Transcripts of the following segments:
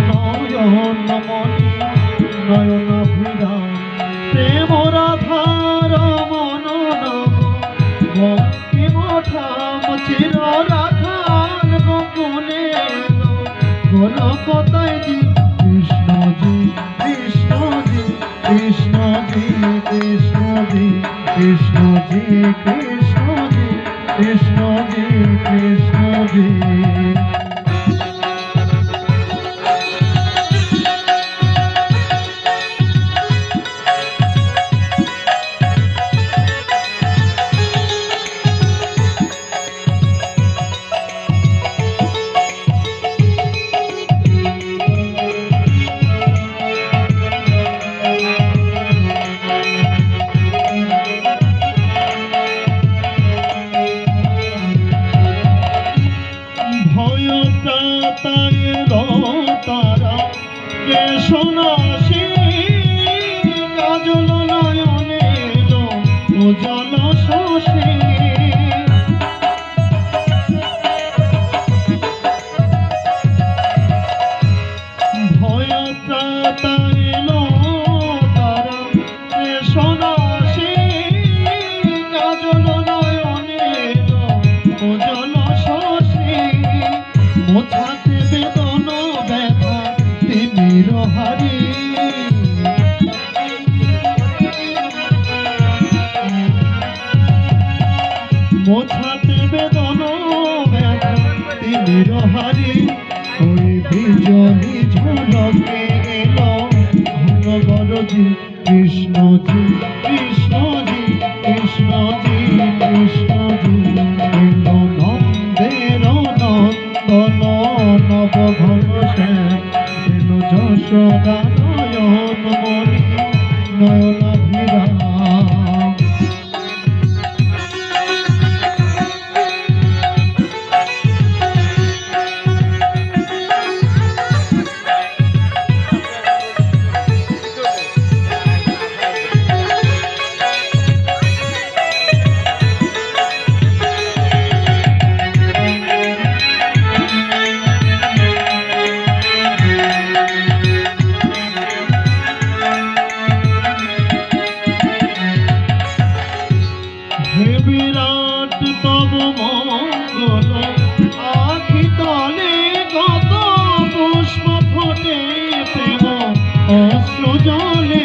নয়নমণি নয়নাভিরাম প্রেম রাধার মনোনব বঙ্কিমঠাম চির রাখাল গোকুলে গোলকতায় জি কৃষ্ণজি কৃষ্ণজি কৃষ্ণজি কৃষ্ণজি কৃষ্ণজি কৃষ্ণজি কৃষ্ণজি কৃষ্ণজি তারা কেশনাশী কাজল নয়নে উজ্জ্বল শশী ভয়ত্রাতা এলো তারা কেশনাশী কাজল নয়নে উজ্জ্বল শশী মোছাতে বেদন ব্যথা তিমির হারি মোছাতে বেদন ব্যথা তিমির হারি ওই বিজলি ঝলকে এলো ঘন গরজি কৃষ্ণজি কৃষ্ণজি কৃষ্ণজি কৃষ্ণজি এলো নন্দের নন্দন নব ঘন শ্যাম এলো যশোদা নয়ন মণি নয়নাভিরাম বিরাট তব মঙ্গল আখি তলে কত পুষ্প ফোটে প্রেম অশ্রু জলে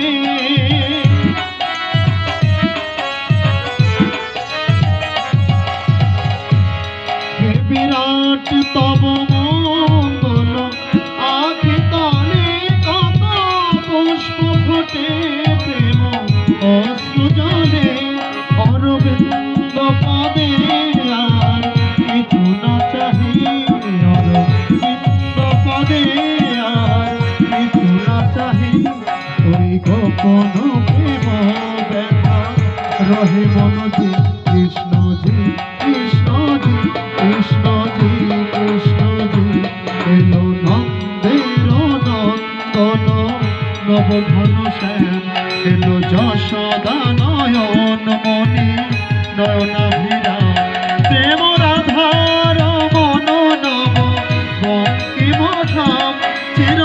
বিরাট তব মঙ্গল আখি তলে কত পুষ্প ফোটে প্রেম অশ্রু জলে অরবিন্দ পদে আর কিছু না চাহি অরবিন্দ পদে আর কিছু না চাহি ওই গোপন প্রেম ব্যথা রহে মনজি কৃষ্ণজি কৃষ্ণজি কৃষ্ণজি কৃষ্ণজি এলো নন্দের নন্দন নব ঘন শ্যাম এলো যশোদা নয়ন মণি নয়নাভিরাম প্রেম রাধার মনোনব বঙ্কিমঠাম চির